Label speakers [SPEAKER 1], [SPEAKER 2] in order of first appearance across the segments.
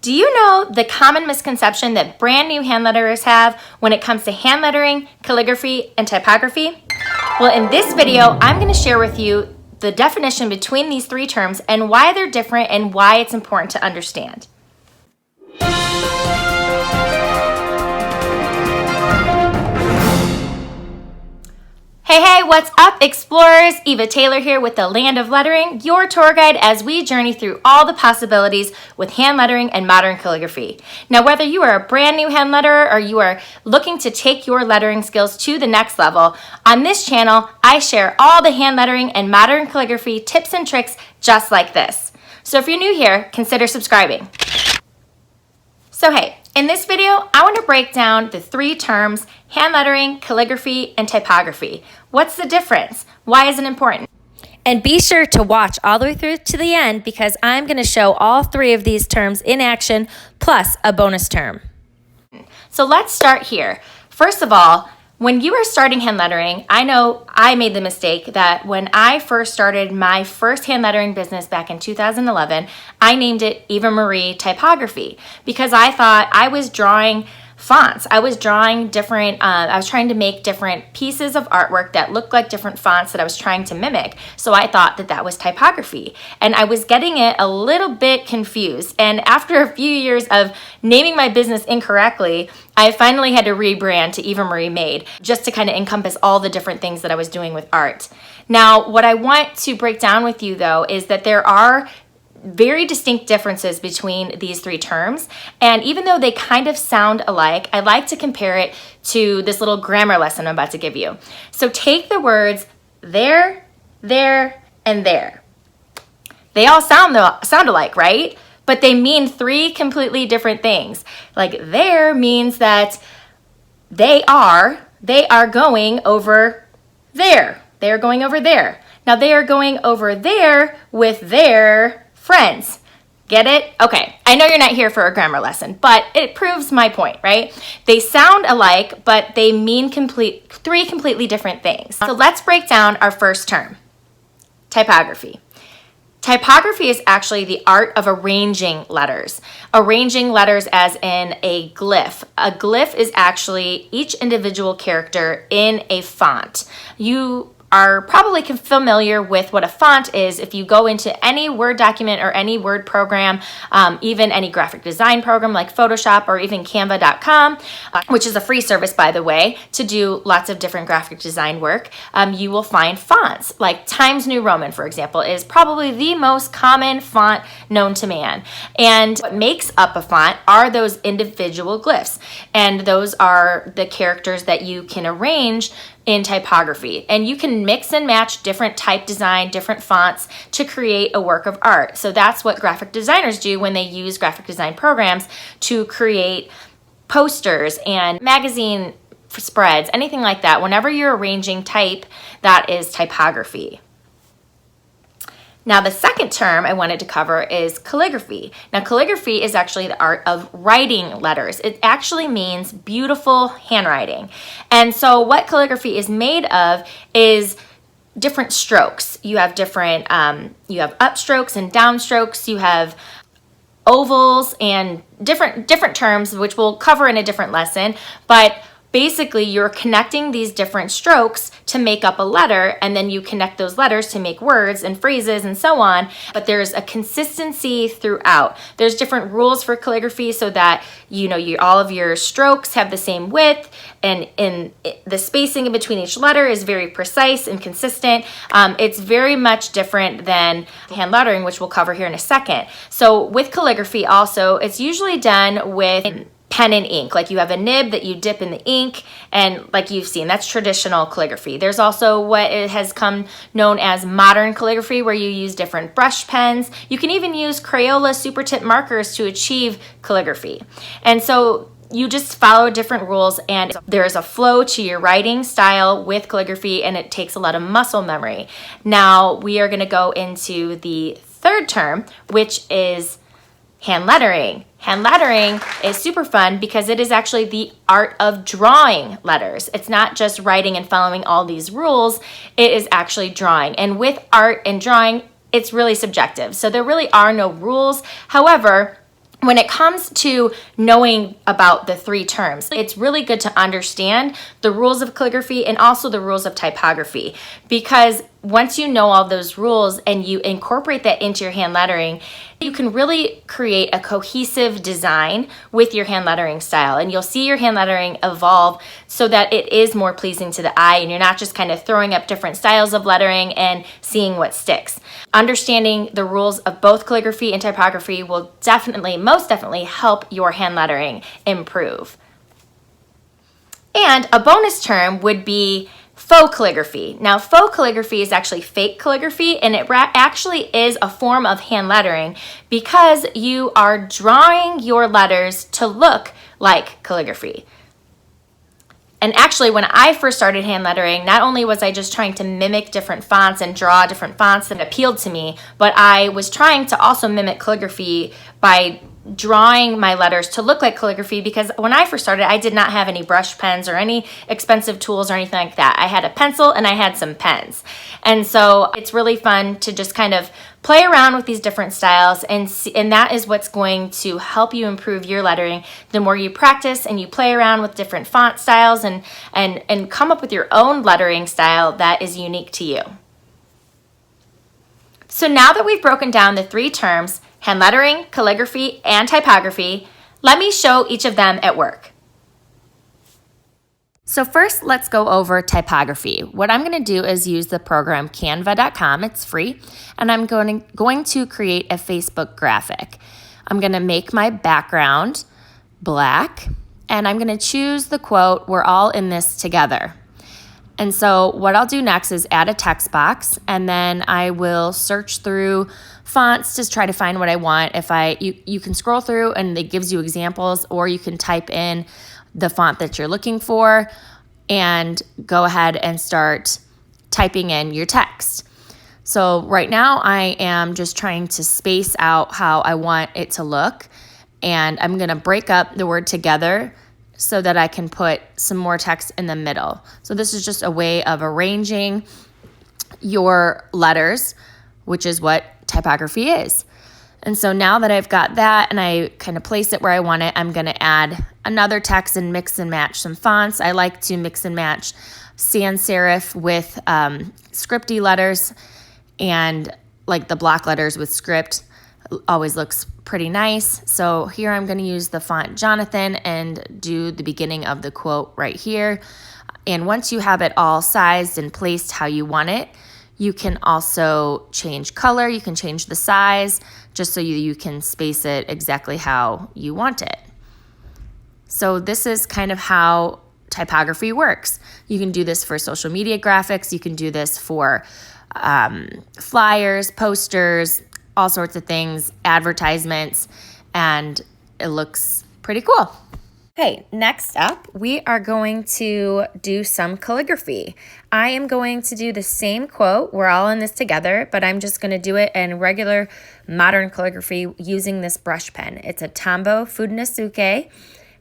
[SPEAKER 1] Do you know the common misconception that brand new hand letterers have when it comes to hand lettering, calligraphy, and typography? Well, in this video, I'm going to share with you the definition between these three terms and why they're different and why it's important to understand. Hey, what's up, explorers? Eva Taylor here with the Land of Lettering, your tour guide as we journey through all the possibilities with hand lettering and modern calligraphy. Now, whether you are a brand new hand letterer or you are looking to take your lettering skills to the next level, on this channel, I share all the hand lettering and modern calligraphy tips and tricks just like this. So if you're new here, consider subscribing. So hey, in this video, I want to break down the three terms, hand lettering, calligraphy, and typography. What's the difference? Why is it important? And be sure to watch all the way through to the end because I'm going to show all three of these terms in action, plus a bonus term. So let's start here. First of all, when you are starting hand lettering, I know I made the mistake that when I first started my first hand lettering business back in 2011, I named it Eva Marie Typography because I thought I was drawing fonts. I was drawing different, I was trying to make different pieces of artwork that looked like different fonts that I was trying to mimic. So I thought that that was typography. And I was getting it a little bit confused. And after a few years of naming my business incorrectly, I finally had to rebrand to Eva Marie Made just to kind of encompass all the different things that I was doing with art. Now, what I want to break down with you though is that there are very distinct differences between these three terms. And even though they kind of sound alike, I like to compare it to this little grammar lesson I'm about to give you. So take the words there, and there. They all sound alike, right? But they mean three completely different things. Like there means that they are going over there. They are going over there. Now they are going over there with their friends. Get it? Okay, I know you're not here for a grammar lesson, but it proves my point, right? They sound alike, but they mean three completely different things. So let's break down our first term, typography. Typography is actually the art of arranging letters. Arranging letters as in a glyph. A glyph is actually each individual character in a font. You are probably familiar with what a font is if you go into any Word document or any Word program, even any graphic design program like Photoshop or even Canva.com, which is a free service, by the way, to do lots of different graphic design work. You will find fonts like Times New Roman, for example, is probably the most common font known to man. And what makes up a font are those individual glyphs. And those are the characters that you can arrange in typography. And you can mix and match different type design, different fonts to create a work of art. So that's what graphic designers do when they use graphic design programs to create posters and magazine spreads, anything like that. Whenever you're arranging type, that is typography. Now, the second term I wanted to cover is calligraphy. Now, calligraphy is actually the art of writing letters. It actually means beautiful handwriting. And so what calligraphy is made of is different strokes. You have different, you have upstrokes and downstrokes. You have ovals and different terms, which we'll cover in a different lesson. But basically, you're connecting these different strokes to make up a letter, and then you connect those letters to make words and phrases and so on, but there's a consistency throughout. There's different rules for calligraphy so that, all of your strokes have the same width, and the spacing in between each letter is very precise and consistent. It's very much different than hand lettering, which we'll cover here in a second. So with calligraphy also, it's usually done with pen and ink. Like you have a nib that you dip in the ink, and like you've seen, that's traditional calligraphy. There's also what it has come known as modern calligraphy, where you use different brush pens. You can even use Crayola super tip markers to achieve calligraphy. And so you just follow different rules, and there's a flow to your writing style with calligraphy, and it takes a lot of muscle memory. Now we are going to go into the third term, which is hand lettering. Hand lettering is super fun because it is actually the art of drawing letters. It's not just writing and following all these rules, it is actually drawing. And with art and drawing, it's really subjective. So there really are no rules. However, When it comes to knowing about the 3 terms, it's really good to understand the rules of calligraphy and also the rules of typography, because once you know all those rules and you incorporate that into your hand lettering, you can really create a cohesive design with your hand lettering style, and you'll see your hand lettering evolve so that it is more pleasing to the eye and you're not just kind of throwing up different styles of lettering and seeing what sticks. Understanding the rules of both calligraphy and typography will most definitely help your hand lettering improve. And a bonus term would be faux calligraphy. Now, faux calligraphy is actually fake calligraphy, and it actually is a form of hand lettering because you are drawing your letters to look like calligraphy. And actually, when I first started hand lettering, not only was I just trying to mimic different fonts and draw different fonts that appealed to me, but I was trying to also mimic calligraphy by drawing my letters to look like calligraphy, because when I first started, I did not have any brush pens or any expensive tools or anything like that. I had a pencil and I had some pens. And so it's really fun to just kind of play around with these different styles, and that is what's going to help you improve your lettering. The more you practice and you play around with different font styles and come up with your own lettering style that is unique to you. So now that we've broken down the 3 terms, hand lettering, calligraphy, and typography, let me show each of them at work. So first, let's go over typography. What I'm going to do is use the program canva.com. It's free, and I'm going to create a Facebook graphic. I'm going to make my background black, and I'm going to choose the quote, "We're all in this together." And so what I'll do next is add a text box, and then I will search through fonts to try to find what I want. You can scroll through and it gives you examples, or you can type in the font that you're looking for and go ahead and start typing in your text. So right now I am just trying to space out how I want it to look, and I'm going to break up the word together so that I can put some more text in the middle. So this is just a way of arranging your letters, which is what typography is. And so now that I've got that and I kind of place it where I want it, I'm going to add another text and mix and match some fonts. I like to mix and match sans serif with scripty letters, and like the block letters with script always looks pretty nice. So here I'm going to use the font Jonathan and do the beginning of the quote right here. And once you have it all sized and placed how you want it, you can also change color, you can change the size, just so you can space it exactly how you want it. So this is kind of how typography works. You can do this for social media graphics, you can do this for flyers, posters, all sorts of things, advertisements, and it looks pretty cool. Okay, next up, we are going to do some calligraphy. I am going to do the same quote, "We're all in this together," but I'm just going to do it in regular modern calligraphy using this brush pen. It's a Tombow Fudenosuke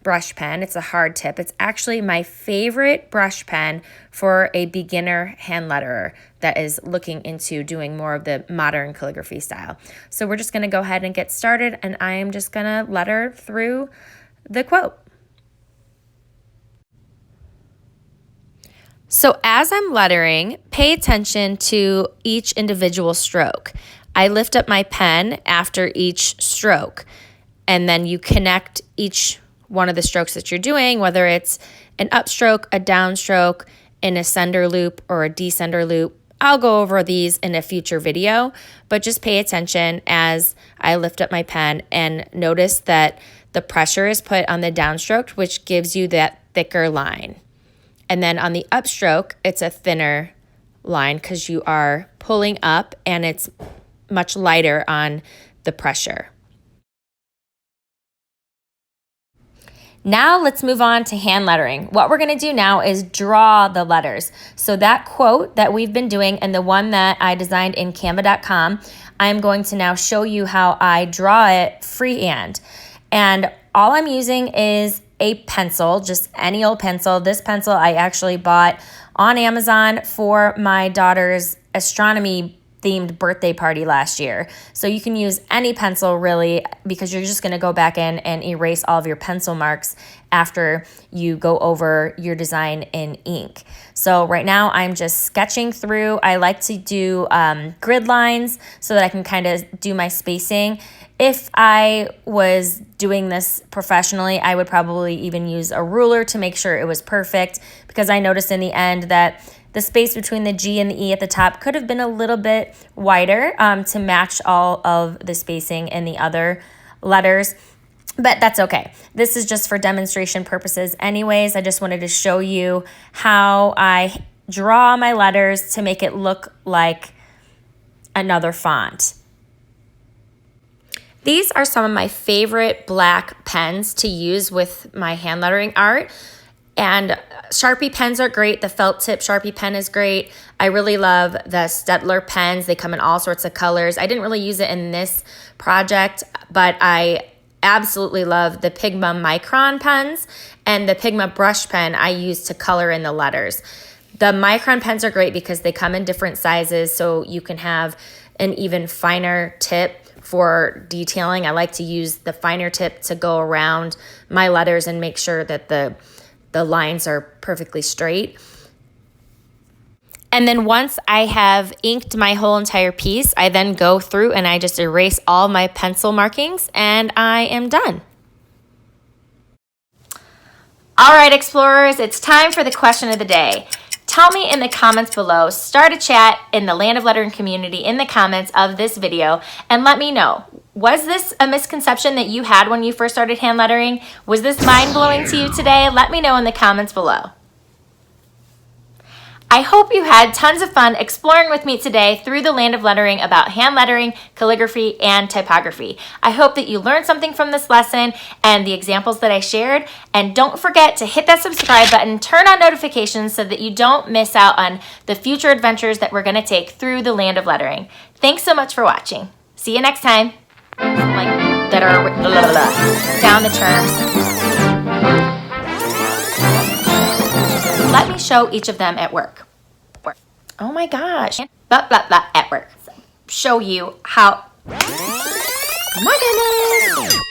[SPEAKER 1] brush pen. It's a hard tip. It's actually my favorite brush pen for a beginner hand letterer that is looking into doing more of the modern calligraphy style. So we're just going to go ahead and get started, and I am just going to letter through the quote. So as I'm lettering, pay attention to each individual stroke. I lift up my pen after each stroke, and then you connect each one of the strokes that you're doing, whether it's an upstroke, a downstroke, an ascender loop, or a descender loop. I'll go over these in a future video, but just pay attention as I lift up my pen and notice that the pressure is put on the downstroke, which gives you that thicker line. And then on the upstroke, it's a thinner line because you are pulling up and it's much lighter on the pressure. Now let's move on to hand lettering. What we're going to do now is draw the letters. So that quote that we've been doing and the one that I designed in canva.com, I'm going to now show you how I draw it freehand. And all I'm using is a pencil, just any old pencil. This pencil I actually bought on Amazon for my daughter's astronomy themed birthday party last year. So you can use any pencil really, because you're just gonna go back in and erase all of your pencil marks after you go over your design in ink. So right now I'm just sketching through. I like to do grid lines so that I can kind of do my spacing. If I was doing this professionally, I would probably even use a ruler to make sure it was perfect, because I noticed in the end that the space between the G and the E at the top could have been a little bit wider to match all of the spacing in the other letters. But that's okay. This is just for demonstration purposes anyways. I just wanted to show you how I draw my letters to make it look like another font. These are some of my favorite black pens to use with my hand lettering art. And Sharpie pens are great. The felt tip Sharpie pen is great. I really love the Staedtler pens. They come in all sorts of colors. I didn't really use it in this project, but I absolutely love the Pigma Micron pens, and the Pigma brush pen I use to color in the letters. The Micron pens are great because they come in different sizes, so you can have an even finer tip for detailing. I like to use the finer tip to go around my letters and make sure that the lines are perfectly straight. And then once I have inked my whole entire piece, I then go through and I just erase all my pencil markings and I am done. All right, explorers, it's time for the question of the day. Tell me in the comments below, start a chat in the Land of Lettering community in the comments of this video, and let me know, was this a misconception that you had when you first started hand lettering? Was this mind-blowing to you today? Let me know in the comments below. I hope you had tons of fun exploring with me today through the Land of Lettering about hand lettering, calligraphy, and typography. I hope that you learned something from this lesson and the examples that I shared. And don't forget to hit that subscribe button, turn on notifications so that you don't miss out on the future adventures that we're going to take through the Land of Lettering. Thanks so much for watching. See you next time. Like that are down the terms. Let me show each of them at work. Oh my gosh. Blah, blah, blah, at work. Show you how. Oh my goodness.